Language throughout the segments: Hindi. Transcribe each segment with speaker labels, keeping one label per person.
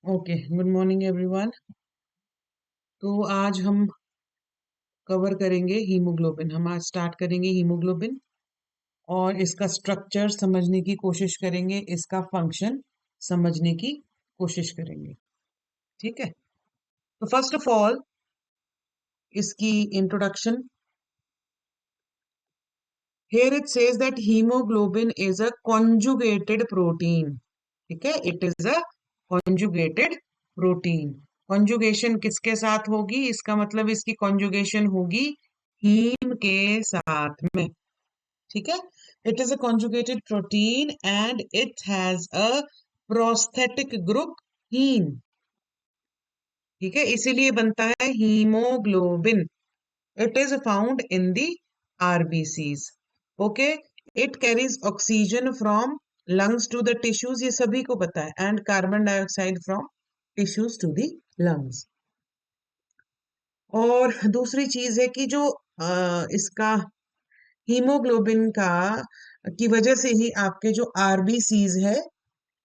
Speaker 1: Okay, good morning everyone. तो आज हम कवर करेंगे हीमोग्लोबिन। हम आज स्टार्ट करेंगे हीमोग्लोबिन और इसका स्ट्रक्चर समझने की कोशिश करेंगे, इसका फंक्शन समझने की कोशिश करेंगे। ठीक है, तो फर्स्ट ऑफ ऑल इसकी introduction. Here it says that haemoglobin is a conjugated protein. ठीक है, it is a conjugated protein. Conjugation किसके साथ होगी? इसका मतलब इसकी कॉन्जुगेशन होगी हीम के साथ में। ठीक है, it is a conjugated protein and it has a prosthetic group haem. ठीक है, इसीलिए बनता है haemoglobin. It is found in the RBCs. Okay, it carries oxygen from lungs to the tissues, ये सभी को पता है, and carbon dioxide from tissues to the lungs. और दूसरी चीज है कि जो इसका हीमोग्लोबिन का की वजह से ही आपके जो आरबीसीज है,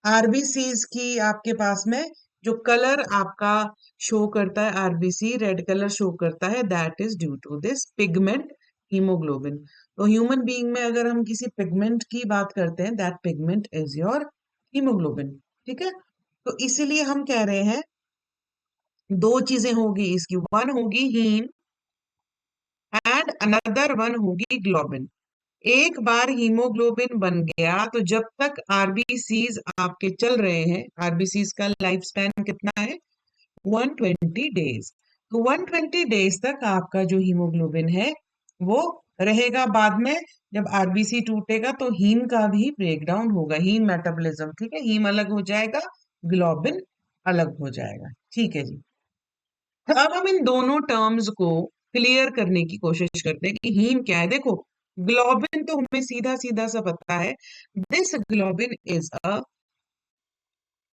Speaker 1: आरबीसीज की आपके पास में जो कलर आपका शो करता है, आरबीसी रेड कलर शो करता है, that is due to this pigment haemoglobin. तो ह्यूमन बीइंग में अगर हम किसी पिगमेंट की बात करते हैं, that pigment is your haemoglobin. ठीक है, तो इसीलिए हम कह रहे हैं दो चीजें होगी इसकी, वन होगी हीम एंड अनदर वन होगी ग्लोबिन। एक बार हीमोग्लोबिन बन गया तो जब तक आरबीसीज आपके चल रहे हैं, आरबीसीज का लाइफ स्पैन कितना है? 120 डेज। तो 120 डेज तक आपका जो हीमोग्लोबिन है वो रहेगा। बाद में जब आरबीसी टूटेगा तो हीम का भी ब्रेकडाउन होगा, हीम मेटाबॉलिज्म। ठीक है, हीम अलग हो जाएगा, ग्लोबिन अलग हो जाएगा। ठीक है जी, तो अब हम इन दोनों टर्म्स को क्लियर करने की कोशिश करते हैं कि हीम क्या है। देखो, ग्लोबिन तो हमें सीधा सीधा सा पता है, this globin is a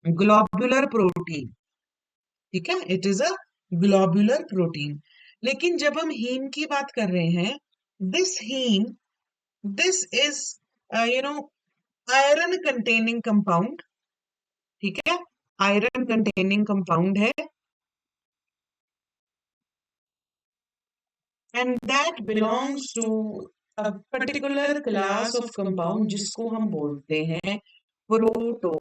Speaker 1: globular protein. ठीक है, it is a globular protein. लेकिन जब हम हीम की बात कर रहे हैं, this haem, this is you know iron containing compound. ठीक है, आयरन कंटेनिंग कंपाउंड है, and that belongs to a particular class of compound जिसको हम बोलते हैं प्रोटो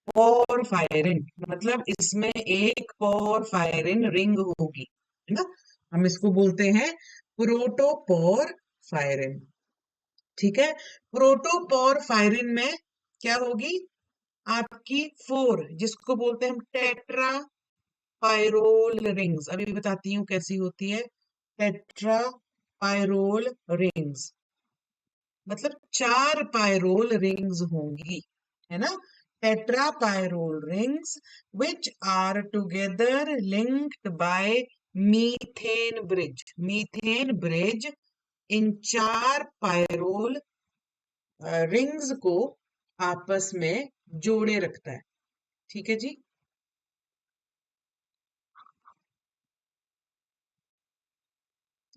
Speaker 1: पोरफायरिन। मतलब इसमें एक पोरफायरिन रिंग होगी, है ना। हम इसको बोलते हैं प्रोटोपोरफायरिन। ठीक है, प्रोटोपोरफायरिन में क्या होगी? आपकी फोर, जिसको बोलते हैं हम टेट्रा पायरोल रिंग्स। अभी बताती हूँ कैसी होती है टेट्रा पायरोल रिंग्स। मतलब चार पायरोल रिंग्स होंगी, है ना। Tetra pyrrole rings which are together linked by methane bridge. Methane bridge इन चार पायरोल रिंग्स को आपस में जोड़े रखता है। ठीक है जी,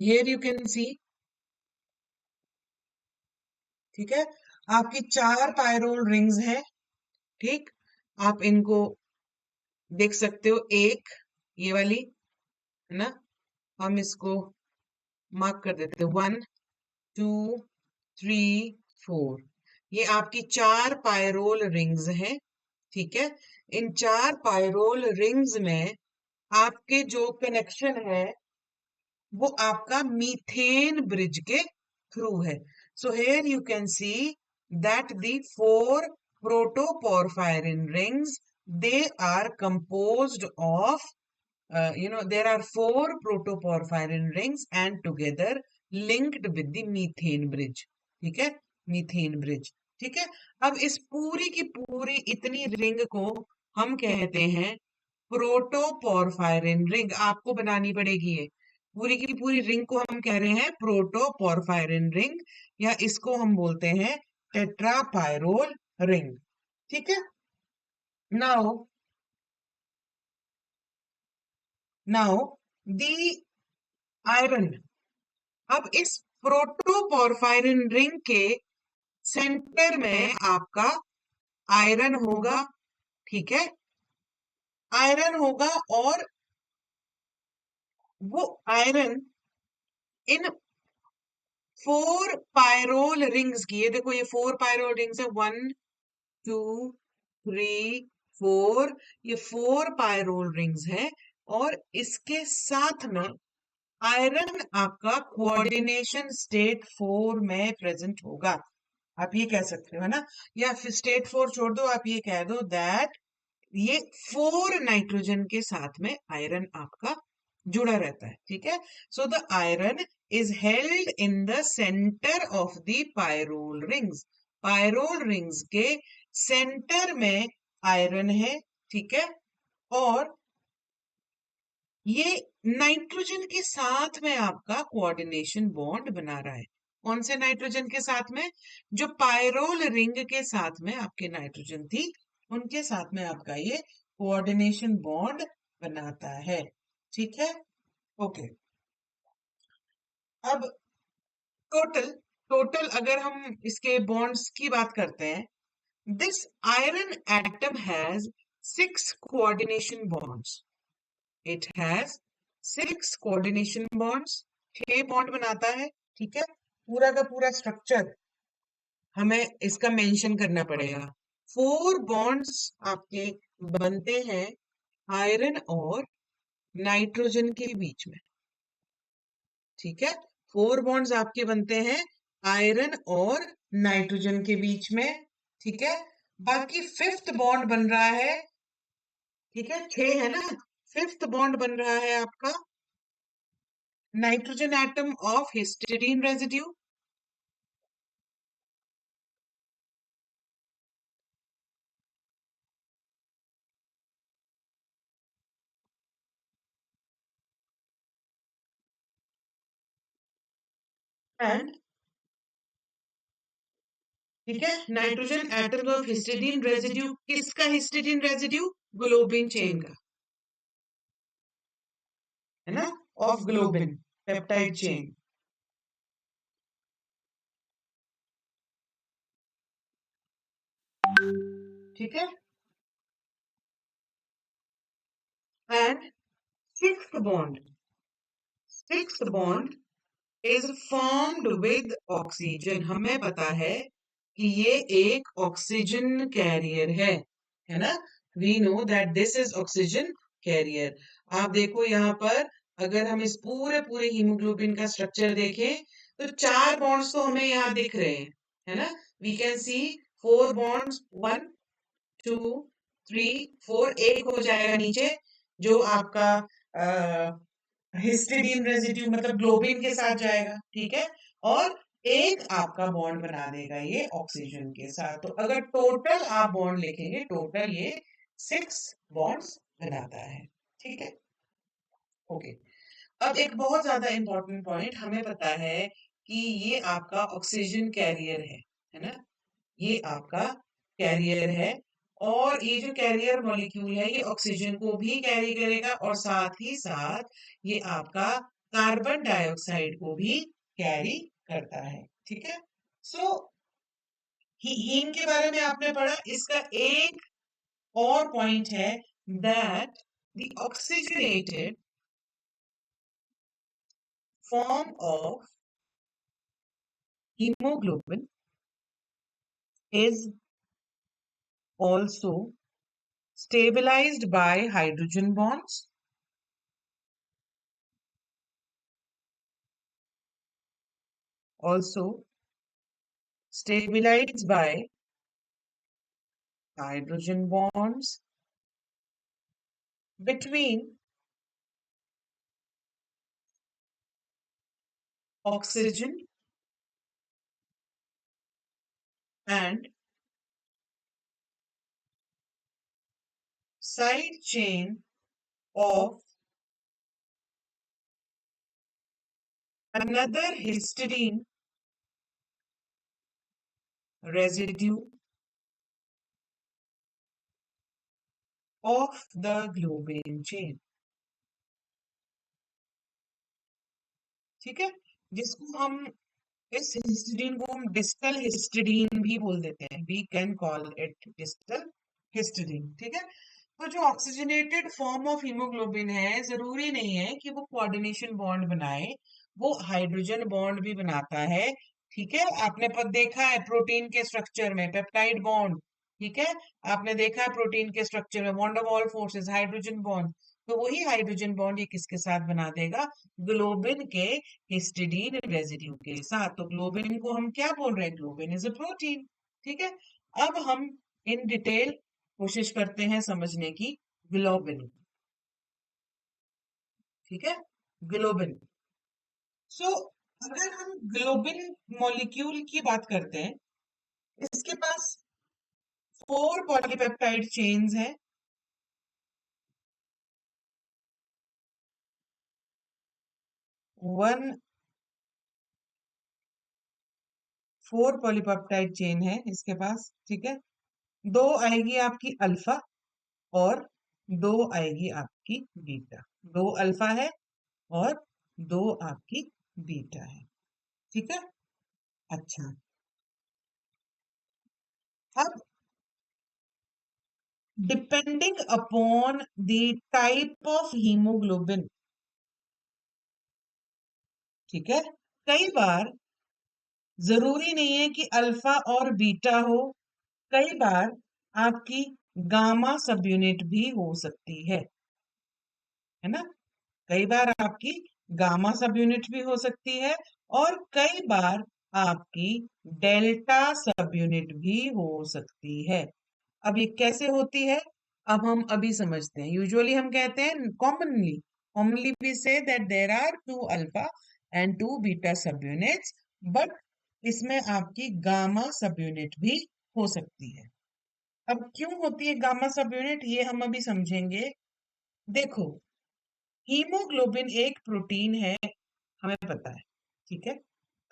Speaker 1: हियर यू कैन सी। ठीक है, आपकी चार पायरोल रिंग्स हैं। ठीक, आप इनको देख सकते हो, एक ये वाली, है ना। हम इसको मार्क कर देते हैं, 1 2 3 4। ये आपकी चार पायरोल रिंग्स हैं। ठीक है, इन चार पायरोल रिंग्स में आपके जो कनेक्शन है वो आपका मीथेन ब्रिज के थ्रू है। So here you can see that the four protoporphyrin rings, they are composed of there are four protoporphyrin rings and together linked with the methane bridge। ठीक है, मीथेन ब्रिज। ठीक है, अब इस पूरी की पूरी इतनी रिंग को हम कहते हैं प्रोटोपोरफायरिन रिंग। आपको बनानी पड़ेगी ये पूरी की पूरी रिंग को हम कह रहे हैं प्रोटोपोरफायरिन रिंग, या इसको हम बोलते हैं टेट्रापायरोल रिंग। ठीक है, नाउ नाउ दी आयरन। अब इस प्रोटोपोरफायरिन रिंग के सेंटर में आपका आयरन होगा। ठीक है, आयरन होगा और वो आयरन इन 4 पायरोल रिंग्स की, ये देखो ये 4 पायरोल रिंग्स है, 1 2 3 4, ये 4 पायरोल रिंग्स है। और इसके साथ में आयरन आपका कोऑर्डिनेशन स्टेट 4 में प्रेजेंट होगा। आप ये कह सकते हो, है ना, या फिर स्टेट 4 छोड़ दो, आप ये कह दो दैट ये 4 नाइट्रोजन के साथ में आयरन आपका जुड़ा रहता है, ठीक है। So the iron is held in the centre of the pyrrole rings. Pyrrole rings के सेंटर में आयरन है, ठीक है। और ये नाइट्रोजन के साथ में आपका कोऑर्डिनेशन बॉन्ड बना रहा है। कौन से नाइट्रोजन के साथ में? जो पायरोल रिंग के साथ में आपके नाइट्रोजन थी, उनके साथ में आपका ये कोऑर्डिनेशन बॉन्ड बनाता है, ठीक है। ओके, अब टोटल टोटल अगर हम इसके बॉन्ड्स की बात करते हैं, this iron atom has 6 coordination bonds. It has 6 coordination bonds, 6 bond बनाता है, ठीक है। पूरा का पूरा स्ट्रक्चर हमें इसका मेंशन करना पड़ेगा। 4 बॉन्ड्स आपके बनते हैं आयरन और नाइट्रोजन के बीच में, ठीक है। 4 बॉन्ड्स आपके बनते हैं आयरन और नाइट्रोजन के बीच में, ठीक है। बाकी फिफ्थ बॉन्ड बन रहा है, ठीक है, 6 है ना। फिफ्थ बॉन्ड बन रहा है आपका nitrogen atom of histidine residue, and ठीक है, nitrogen atom of histidine residue, किसका हिस्टीडीन रेजिड्यू? ग्लोबिन चेन का, है ना, ऑफ ग्लोबिन पेप्टाइड चेन, ठीक है। And sixth bond is formed with oxygen. हमें पता है कि ये एक ऑक्सीजन कैरियर है ना। We know that this is oxygen carrier. आप देखो यहाँ पर, अगर हम इस पूरे पूरे हीमोग्लोबिन का स्ट्रक्चर देखें, तो 4 बॉन्ड्स तो हमें यहाँ दिख रहे हैं, है ना। वी कैन सी 4 बॉन्ड्स, 1 2 3 4, एक हो जाएगा नीचे जो आपका हिस्टिडीन रेजिड्यू मतलब ग्लोबिन के साथ जाएगा, ठीक है। और एक आपका बॉन्ड बना देगा ये ऑक्सीजन के साथ। तो अगर टोटल आप बॉन्ड लिखेंगे, टोटल ये 6 बॉन्ड्स बनाता है, ठीक है। ओके, अब एक बहुत ज्यादा इंपॉर्टेंट पॉइंट, हमें पता है कि ये आपका ऑक्सीजन कैरियर है ना। ये आपका कैरियर है, और ये जो कैरियर मॉलिक्यूल है ये ऑक्सीजन को भी कैरी करेगा, और साथ ही साथ ये आपका कार्बन डाइऑक्साइड को भी कैरी करता है, ठीक है। सो हीम के बारे में आपने पढ़ा, इसका एक और पॉइंट है that the oxygenated form of hemoglobin is also stabilized by hydrogen bonds, also stabilized by hydrogen bonds between oxygen and side chain of another histidine residue of the globin chain, ठीक है। जिसको हम, इस हिस्टिडीन को हम डिस्टल हिस्टिडीन भी बोल देते हैं, we can call it distal histidine, ठीक है। तो जो ऑक्सीजनेटेड फॉर्म ऑफ हीमोग्लोबिन है, जरूरी नहीं है कि वो कोऑर्डिनेशन बॉन्ड बनाए, वो हाइड्रोजन बॉन्ड भी बनाता है। ठीक है, आपने देखा है प्रोटीन के स्ट्रक्चर में पेप्टाइड बॉन्ड। ठीक है, आपने देखा है प्रोटीन के स्ट्रक्चर में van der Waals forces, hydrogen bond. तो वही हाइड्रोजन बॉन्ड ये किसके साथ बना देगा? ग्लोबिन के हिस्टिडीन रेजिड्यू के साथ। तो ग्लोबिन को हम क्या बोल रहे हैं? Globin is a protein. ठीक है, अब हम इन डिटेल कोशिश करते हैं समझने की ग्लोबिन। ठीक है, ग्लोबिन। सो अगर हम ग्लोबिन मॉलिक्यूल की बात करते हैं, इसके पास 4 पॉलीपेप्टाइड चेन्स हैं। वन 4 पॉलीपेप्टाइड चेन है इसके पास। ठीक है, दो आएगी आपकी अल्फा और दो आएगी आपकी बीटा। दो अल्फा है और दो आपकी बीटा है। ठीक है, अच्छा। अब depending upon the type of haemoglobin, ठीक है, कई बार जरूरी नहीं है कि अल्फा और बीटा हो, कई बार आपकी गामा सब यूनिट भी हो सकती है ना। कई बार आपकी गामा सब यूनिट भी हो सकती है और कई बार आपकी डेल्टा सब यूनिट भी हो सकती है। अब ये कैसे होती है, अब हम अभी समझते हैं। यूजुअली हम कहते हैं commonly commonly we say that there are 2 alpha and 2 beta subunits, but इसमें आपकी गामा सब यूनिट भी हो सकती है। अब क्यों होती है गामा सब यूनिट, ये हम अभी समझेंगे। देखो, हीमोग्लोबिन एक प्रोटीन है, हमें पता है। ठीक है,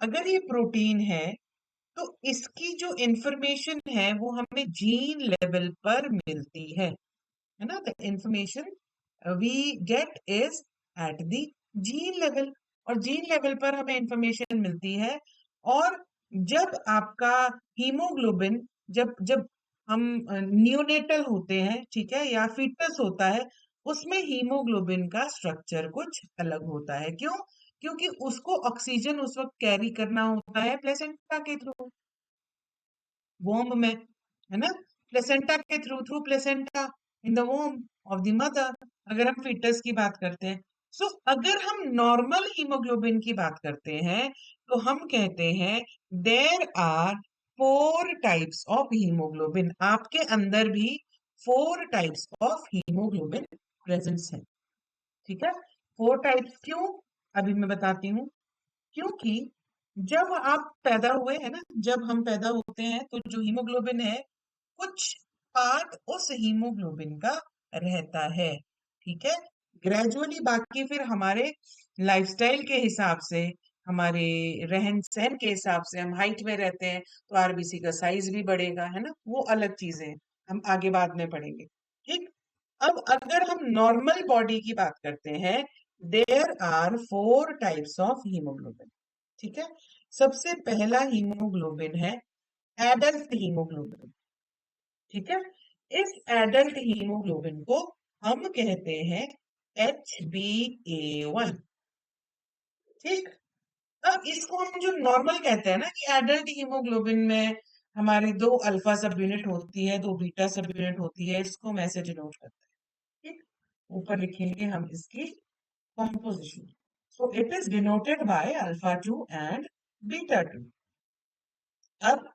Speaker 1: अगर ये प्रोटीन है तो इसकी जो इंफॉर्मेशन है वो हमें जीन लेवल पर मिलती है ना। The information we get is at the gene level, और जीन लेवल पर हमें इंफॉर्मेशन मिलती है। और जब आपका हीमोग्लोबिन, जब जब हम न्यूनेटल होते हैं, ठीक है, या फीटस होता है, उसमें हीमोग्लोबिन का स्ट्रक्चर कुछ अलग होता है। क्यों? क्योंकि उसको ऑक्सीजन उस वक्त कैरी करना होता है प्लेसेंटा के थ्रू, वोम्ब में, है ना। प्लेसेंटा के through, through placenta in the womb of the mother, अगर हम फीटस की बात करते हैं। सो अगर हम नॉर्मल हीमोग्लोबिन की बात करते हैं तो हम कहते हैं there are 4 types of haemoglobin. आपके अंदर भी 4 टाइप्स ऑफ हीमोग्लोबिन प्रेजेंस है। ठीक है, 4 टाइप्स क्यों, अभी मैं बताती हूँ। क्योंकि जब आप पैदा हुए हैं ना, जब हम पैदा होते हैं तो जो हीमोग्लोबिन है, कुछ पार्ट उस हीमोग्लोबिन का रहता है। ठीक है, ग्रेजुअली बाकी फिर हमारे लाइफस्टाइल के हिसाब से, हमारे रहन सहन के हिसाब से, हम हाइट में रहते हैं तो आरबीसी का साइज भी बढ़ेगा, है ना। वो अलग चीजें हैं, हम आगे बाद में पढ़ेंगे। ठीक, अब अगर हम नॉर्मल बॉडी की बात करते हैं, there are 4 types of haemoglobin. ठीक है, सबसे पहला हीमोग्लोबिन है एडल्ट हीमोग्लोबिन। ठीक है, इस एडल्ट हीमोग्लोबिन को हम कहते हैं HbA1। ठीक, अब इसको हम जो नॉर्मल कहते हैं ना कि एडल्ट हीमोग्लोबिन में हमारी 2 अल्फा सब यूनिट होती है, 2 बीटा सब यूनिट होती है, इसको हम ऐसे डिनोट करते हैं। ठीक, ऊपर लिखेंगे हम इसकी composition. So it is denoted by alpha 2 and beta 2. अब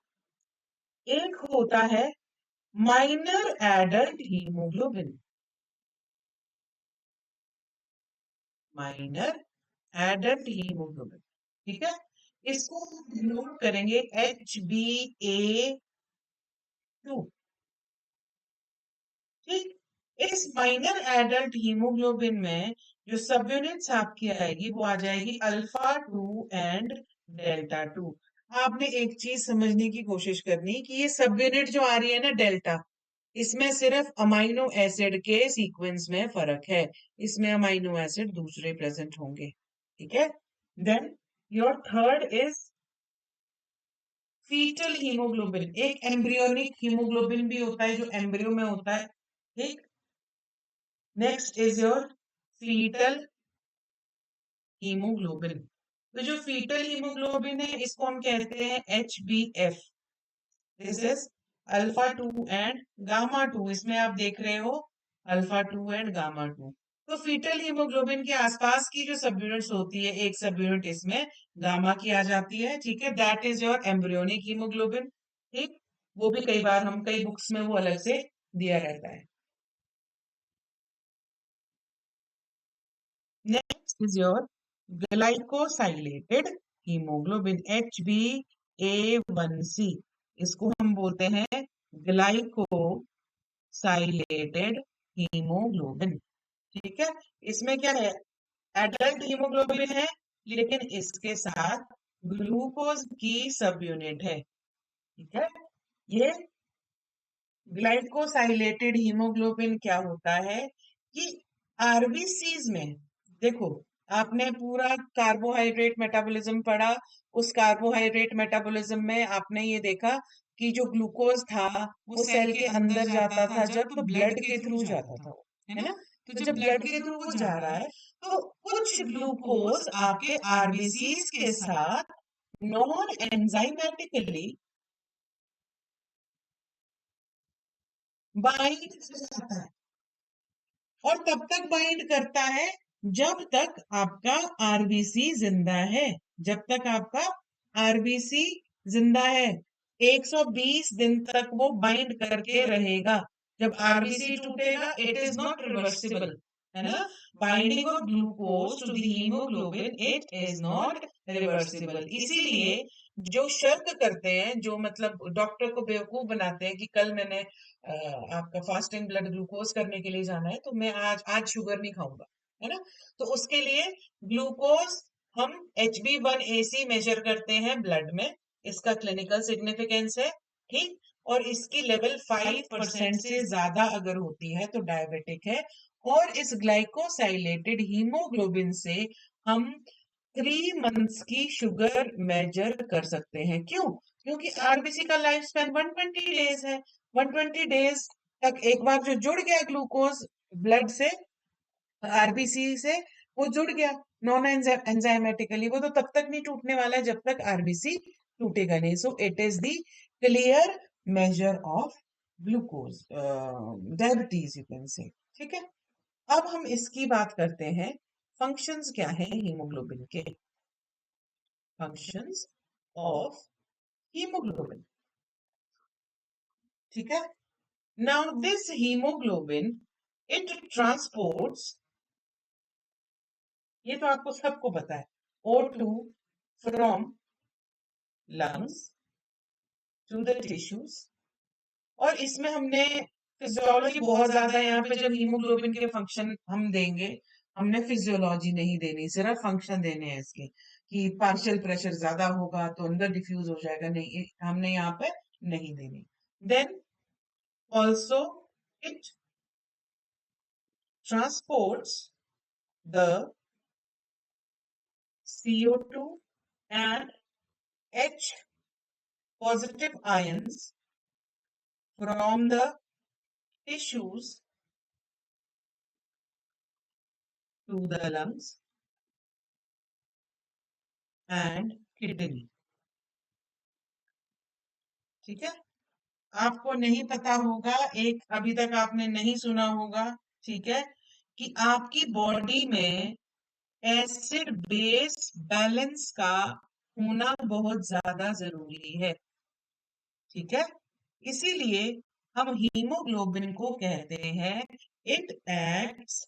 Speaker 1: एक होता है minor adult haemoglobin. Minor adult haemoglobin, ठीक है, इसको हम डिनोट करेंगे HbA2। ठीक, इस माइनर एडल्ट हीमोग्लोबिन में जो सब यूनिट्स आपकी आएगी वो आ जाएगी अल्फा 2 एंड डेल्टा 2। आपने एक चीज समझने की कोशिश करनी कि ये सब यूनिट जो आ रही है ना डेल्टा, इसमें सिर्फ अमाइनो एसिड के सीक्वेंस में फर्क है, इसमें अमाइनो एसिड दूसरे प्रेजेंट होंगे। ठीक है, then your third is foetal haemoglobin. एक एम्ब्रियोनिक हीमोग्लोबिन भी होता है जो एम्ब्रियो में होता है। ठीक, next is your foetal haemoglobin. तो जो फीटल हीमोग्लोबिन है इसको हम कहते हैं HbF। This is alpha 2 and gamma 2। इसमें आप देख रहे हो अल्फा 2 एंड गामा 2। तो फीटल हीमोग्लोबिन के आसपास की जो सब यूनिट्स होती है, एक सब यूनिट इसमें गामा की आ जाती है, ठीक है। That is your embryonic haemoglobin, ठीक। वो भी कई बार हम कई बुक्स में वो अलग से दिया रहता है। Next is your glycosylated haemoglobin HbA1c। इसको हम बोलते हैं ग्लाइकोसाइलेटेड हीमोग्लोबिन, ठीक है। इसमें क्या है, एडल्ट हीमोग्लोबिन है, लेकिन इसके साथ ग्लूकोज की सब यूनिट है, ठीक है। ये ग्लाइकोसाइलेटेड हीमोग्लोबिन क्या होता है कि आरबीसीज में, देखो, आपने पूरा कार्बोहाइड्रेट मेटाबॉलिज्म पढ़ा। उस कार्बोहाइड्रेट मेटाबॉलिज्म में आपने ये देखा कि जो ग्लूकोज था वो सेल के अंदर जाता था जब ब्लड के थ्रू जाता था, है ना। तो जब ब्लड के थ्रू वो जा रहा है तो कुछ ग्लूकोज आपके आरबीसीज के साथ नॉन एंजाइमेटिकली बाइंड कर जाता है, और तब तक बाइंड करता है जब तक आपका आरबीसी जिंदा है। जब तक आपका आरबीसी जिंदा है 120 दिन तक वो बाइंड करके रहेगा। जब आरबीसी टूटेगा इट इज नॉट रिवर्सिबल, है ना। Binding of glucose to the haemoglobin it is not reversible. इसीलिए जो शर्क करते हैं, जो मतलब डॉक्टर को बेवकूफ बनाते हैं कि कल मैंने आपका फास्टिंग ब्लड ग्लूकोज करने के लिए जाना है तो मैं आज शुगर नहीं खाऊंगा, है ना। तो उसके लिए ग्लूकोज हम HB1AC मेजर करते हैं ब्लड में। इसका क्लिनिकल सिग्निफिकेंस है, ठीक। और इसकी लेवल 5% से ज्यादा अगर होती है तो डायबिटिक है। और इस ग्लाइकोसाइलेटेड हीमोग्लोबिन से हम 3 मंथ्स की शुगर मेजर कर सकते हैं। क्यों? क्योंकि आरबीसी का लाइफ स्पैन 120 डेज है। 120 डेज तक एक बार जो जुड़ गया ग्लूकोज ब्लड से, आरबीसी से, वो जुड़ गया नॉन एंजाइमेटिकली, वो तो तब तक नहीं टूटने वाला है जब तक आरबीसी टूटेगा नहीं। So it is the clear measure of glucose diabetes, you can say, ठीक है। अब हम इसकी बात करते हैं, फंक्शंस क्या है हीमोग्लोबिन के। फंक्शंस ऑफ हीमोग्लोबिन, ठीक है। Now this haemoglobin it transports, ये तो आपको सबको पता है, O2 from lungs to the tissues. और इसमें हमने फिजियोलॉजी बहुत ज्यादा है यहाँ पे, जब हीमोग्लोबिन के फंक्शन हम देंगे, हमने फिजियोलॉजी नहीं देनी, सिर्फ फंक्शन देने हैं इसके, कि पार्शियल प्रेशर ज्यादा होगा तो अंदर डिफ्यूज हो जाएगा, नहीं, हमने यहाँ पे नहीं देनी। Then also it transports the CO2 and H positive ions from the tissues to the lungs and kidney, ठीक है। आपको नहीं पता होगा, एक अभी तक आपने नहीं सुना होगा, ठीक है, कि आपकी बॉडी में एसिड बेस बैलेंस का होना बहुत ज्यादा जरूरी है, ठीक है। इसीलिए हम हीमोग्लोबिन को कहते हैं it acts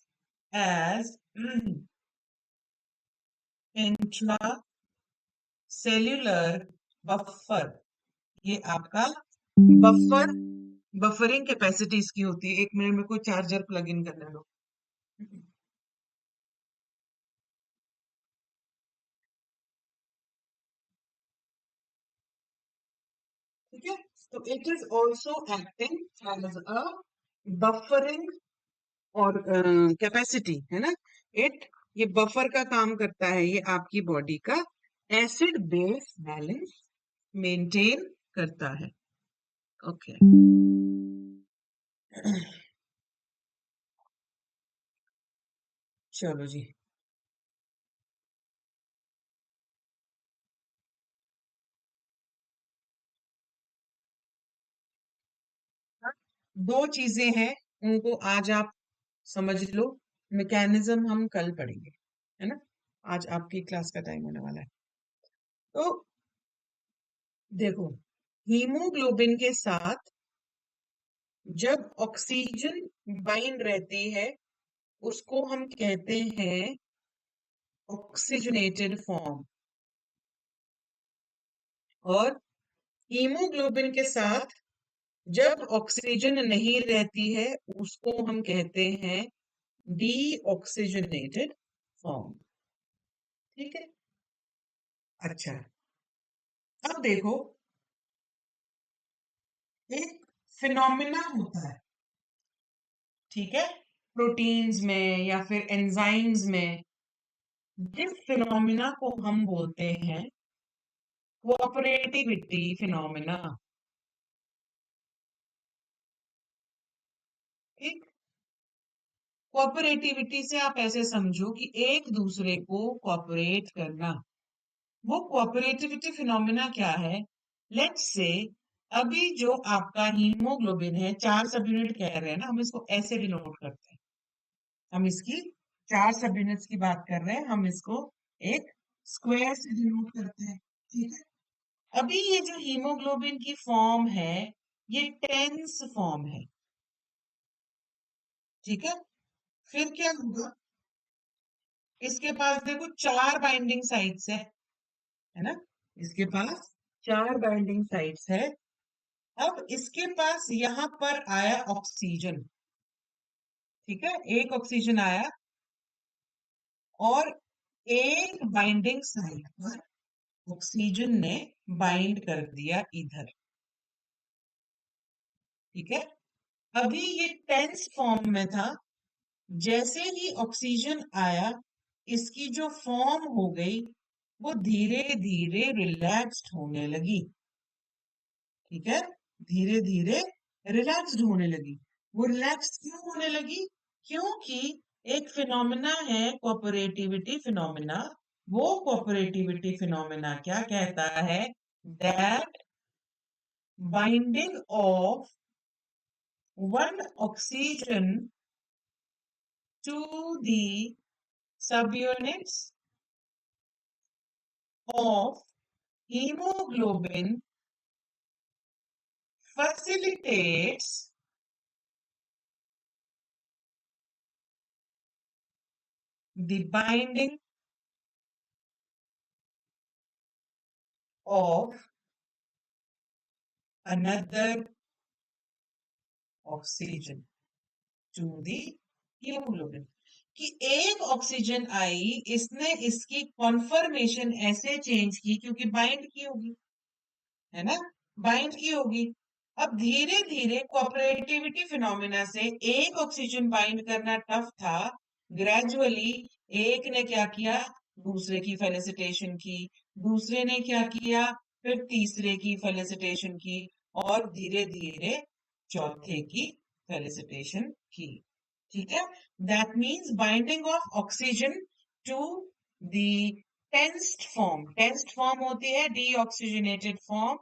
Speaker 1: as intracellular buffer. ये आपका बफर, बफरिंग कैपेसिटी इसकी होती है। एक मिनट में कोई चार्जर प्लग इन करने लो, ठीक है। तो it is also acting as a buffering और कैपेसिटी, है ना। इट, ये बफर का काम करता है, ये आपकी बॉडी का एसिड बेस बैलेंस मेंटेन करता है, ओके। चलो जी। हाँ, दो चीजें हैं, उनको आज आप समझ लो। मैकेनिज्म हम कल पढ़ेंगे, है ना। आज आपकी क्लास का टाइम होने वाला है। तो देखो, हीमोग्लोबिन के साथ जब ऑक्सीजन बाइंड रहती है, उसको हम कहते हैं ऑक्सीजनेटेड फॉर्म। और हीमोग्लोबिन के साथ जब ऑक्सीजन नहीं रहती है, उसको हम कहते हैं डीऑक्सीजनेटेड फॉर्म। ठीक है। अच्छा, अब देखो, एक फिनोमिना होता है, ठीक है, प्रोटीन्स में या फिर एंजाइम्स में, जिस फिनोमिना को हम बोलते हैं कोऑपरेटिविटी फिनोमिना। ठीक। कोऑपरेटिविटी से आप ऐसे समझो कि एक दूसरे को कोऑपरेट करना। वो कोऑपरेटिविटी फिनोमिना क्या है? लेट्स से अभी जो आपका हीमोग्लोबिन है, 4 सब यूनिट कह रहे हैं ना, हम इसको ऐसे डिनोट करते हैं। हम इसकी 4 सब यूनिट्स की बात कर रहे हैं, हम इसको एक स्क्वायर से डिनोट करते हैं। ठीक है। अभी ये जो हीमोग्लोबिन की फॉर्म है, ये टेंस फॉर्म है। ठीक है। फिर क्या होगा? इसके पास देखो 4 बाइंडिंग साइट्स है ना। इसके पास 4 बाइंडिंग साइट्स है। अब इसके पास यहां पर आया ऑक्सीजन। ठीक है, एक ऑक्सीजन आया और एक बाइंडिंग साइट पर ऑक्सीजन ने बाइंड कर दिया इधर। ठीक है। अभी ये टेंस फॉर्म में था। जैसे ही ऑक्सीजन आया, इसकी जो फॉर्म हो गई वो धीरे धीरे रिलैक्स्ड होने लगी। ठीक है। धीरे धीरे रिलैक्स्ड होने लगी। वो रिलैक्स क्यों होने लगी? क्योंकि एक फिनोमिना है कोऑपरेटिविटी फिनोमिना। वो कोऑपरेटिविटी फिनोमिना क्या कहता है? That binding of one oxygen to the subunits of hemoglobin facilitates the binding of another oxygen to the hemoglobin। कि एक ऑक्सीजन आई, इसने इसकी कॉन्फर्मेशन ऐसे चेंज की क्योंकि बाइंड की होगी, है ना, बाइंड की होगी। अब धीरे धीरे कोऑपरेटिविटी फिनोमिना से एक ऑक्सीजन बाइंड करना टफ था, ग्रेजुअली एक ने क्या किया? दूसरे की फेलिसिटेशन की, दूसरे ने क्या किया? फिर तीसरे की फेलिसिटेशन की, और धीरे धीरे चौथे की फेलिसिटेशन की। ठीक है। That means binding of oxygen to the tensed form. Tensed form होती है डीऑक्सीजनेटेड फॉर्म।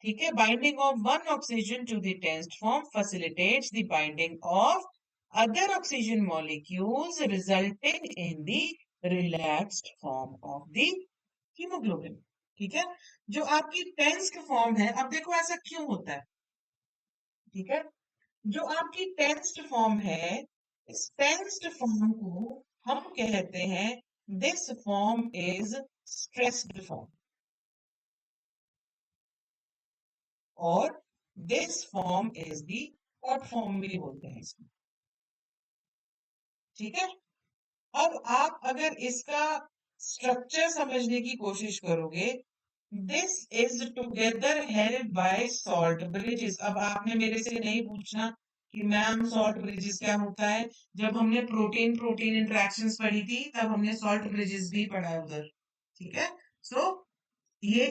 Speaker 1: ठीक है। Binding of one oxygen to the tensed form facilitates the binding of other oxygen molecules resulting in the relaxed form of the hemoglobin। ठीक है। जो आपकी टेंस्ड फॉर्म है, अब देखो ऐसा क्यों होता है। ठीक है। जो आपकी टेंस्ड फॉर्म है, इस टेंस्ड फॉर्म को हम कहते हैं, this form is stressed form, और this form is the caught form भी बोलते हैं इसको। ठीक है। अब आप अगर इसका स्ट्रक्चर समझने की कोशिश करोगे, this is together held by salt bridges. अब आपने मेरे से नहीं पूछना कि मैम सॉल्ट ब्रिजेस क्या होता है। जब हमने प्रोटीन प्रोटीन इंटरेक्शंस पढ़ी थी, तब हमने सॉल्ट ब्रिजेस भी पढ़ा है उधर। ठीक है। सो ये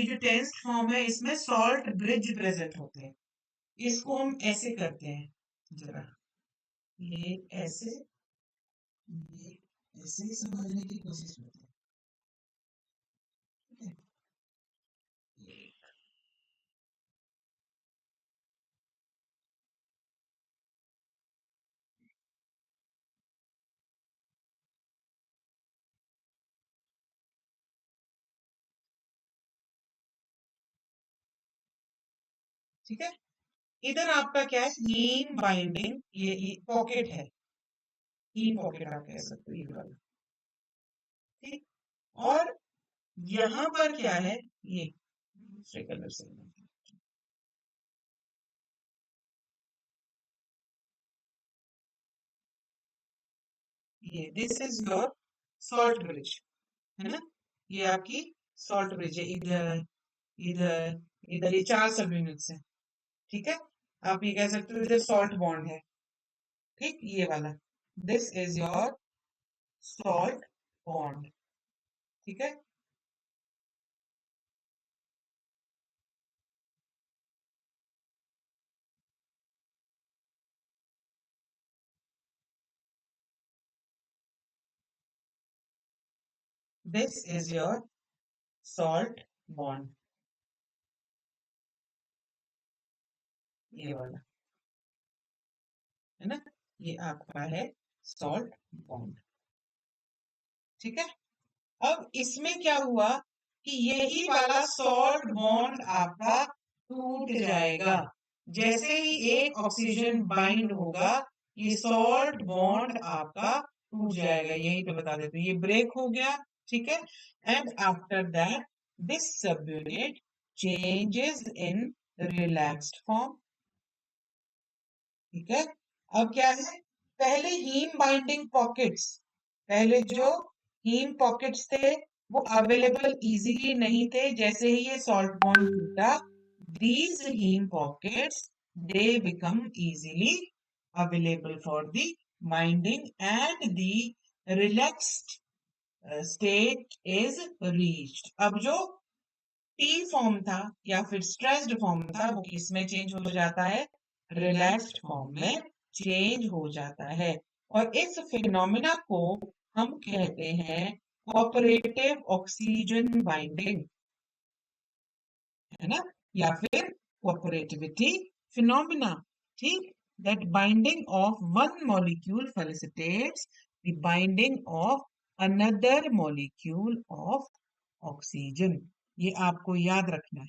Speaker 1: जो टेंस्ड फॉर्म है, इसमें सॉल्ट ब्रिज प्रेजेंट होते हैं। इसको हम ऐसे करते हैं, जरा ये ऐसे, ये ऐसे ही समझने की कोशिश करते हैं। ठीक है, ये ठीक है। इधर आपका क्या है, हीम बाइंडिंग, ये पॉकेट है, हीम पॉकेट आप कह सकते हो ये वाला। ठीक। और यहाँ पर क्या है, ये दूसरे कलर से, ये this is your salt bridge, है ना। ये आपकी सॉल्ट ब्रिज है, इधर इधर इधर, ये चार सब यूनिट्स है। ठीक है, आप ये कह सकते हो इधर सॉल्ट बॉन्ड है। ठीक, ये वाला, this is your salt bond. ठीक है, this is your salt bond, ये वाला, है ना, ये आपका है सॉल्ट बॉन्ड। ठीक है, अब इसमें क्या हुआ कि यही वाला सॉल्ट बॉन्ड आपका टूट जाएगा। जैसे ही एक ऑक्सीजन बाइंड होगा, ये सॉल्ट बॉन्ड आपका टूट जाएगा, यहीं पे बता देते हैं, ये ब्रेक हो गया। ठीक है, एंड आफ्टर दैट दिस सब unit changes in relaxed form. ठीक है, अब क्या है, पहले हीम बाइंडिंग पॉकेट्स, पहले जो हीम पॉकेट्स थे वो अवेलेबल इजीली नहीं थे। जैसे ही ये सॉल्ट बॉन्ड टूटा, these heme pockets they become easily available for the binding and the relaxed state is reached। अब जो टी फॉर्म था या फिर स्ट्रेस्ड फॉर्म था, वो किस में चेंज हो जाता है, रिलैक्स्ड फॉर्म में चेंज हो जाता है। और इस फिनोमिना को हम कहते हैं कोऑपरेटिव ऑक्सीजन बाइंडिंग, है ना, या फिर कोऑपरेटिविटी फिनोमिना। ठीक, that binding of one molecule facilitates the binding of another molecule of oxygen. ये आपको याद रखना है।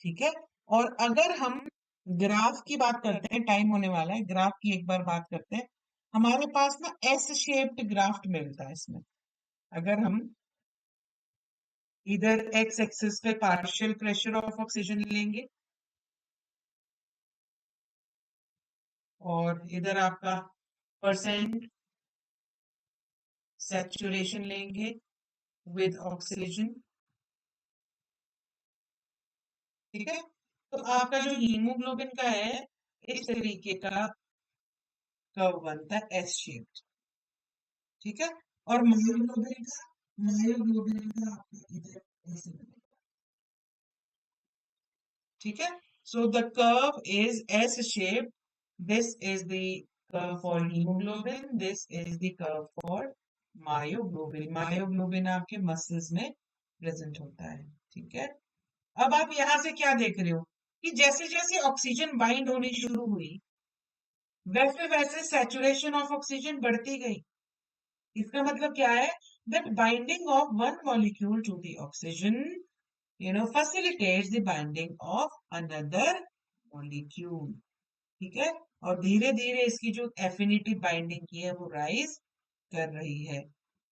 Speaker 1: ठीक है, और अगर हम ग्राफ की बात करते हैं, टाइम होने वाला है, ग्राफ की एक बार बात करते हैं। हमारे पास ना एस शेप्ड ग्राफ मिलता है इसमें। अगर हम इधर एक्स एक्सिस पे पार्शियल प्रेशर ऑफ ऑक्सीजन लेंगे, और इधर आपका परसेंट सैचुरेशन लेंगे विद ऑक्सीजन। ठीक है, तो आपका जो हीमोग्लोबिन का है, इस तरीके का कर्व बनता है एस शेप। ठीक है, और मायोग्लोबिन का आपका इधर ऐसे बनेगा। ठीक है, so the curve is S shape, this is the curve for haemoglobin, this is the curve for myoglobin. Myoglobin आपके मसल्स में प्रेजेंट होता है। ठीक है, अब आप यहां से क्या देख रहे हो कि जैसे जैसे ऑक्सीजन बाइंड होनी शुरू हुई, वैसे वैसे सैचुरेशन ऑफ ऑक्सीजन बढ़ती गई। इसका मतलब क्या है, that binding of one molecule to the oxygen facilitates the binding of another molecule। ठीक है, और धीरे धीरे इसकी जो एफिनिटी बाइंडिंग की है वो राइज कर रही है,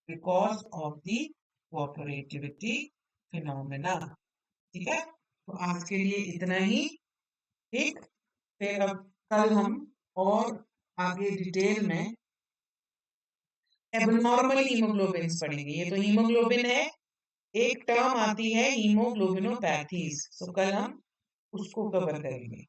Speaker 1: because of the cooperativity phenomena. ठीक है, तो आज के लिए इतना ही। ठीक, फिर अब कल हम और आगे डिटेल में एबनॉर्मल हीमोग्लोबिन पढ़ेंगे। ये तो हीमोग्लोबिन है, एक टर्म आती है हीमोग्लोबिनोपैथीज, तो कल हम उसको कवर करेंगे।